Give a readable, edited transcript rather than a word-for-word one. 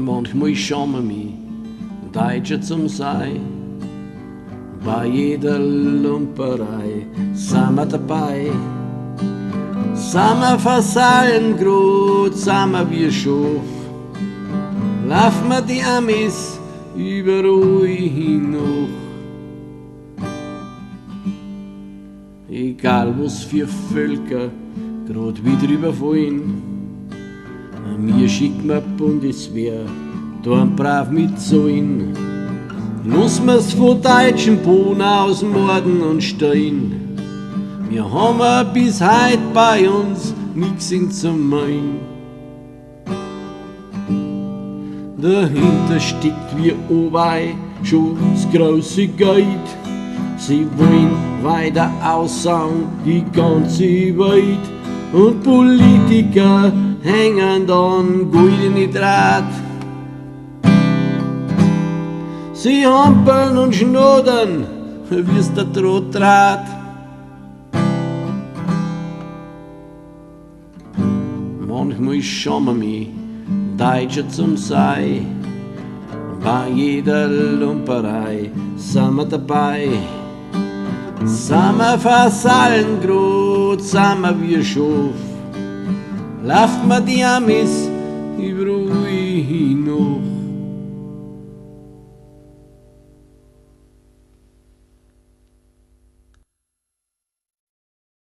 Manchmal schauen mich Deutsche zum Sei. Bei jeder Lumperei sind wir dabei. Sind wir Vasallen grad, sind wir wie Schaf. Laufen wir die Amis überall hinauf. Egal was für Völker grad wieder überfallen, mir schickt mir Bundeswehr, da brav mitzahlen. Lass mir's von deutschen Bohnen ausmorden und stehen. Wir haben bis heut bei uns nix zu meinen. Dahinter steckt wie Obei schon das große Geld. Sie wollen weiter aussauen die ganze Welt. Und Politiker hängen an goldene Draht. Sie hampeln und schnodern, wie's der Draht. Manchmal schauen wir mich Deutsche zum Sei. Bei jeder Lumperei sind wir dabei. Sind wir Vasallen grad, sind wir wie Schaf. Laufen wir die Amis überall hin.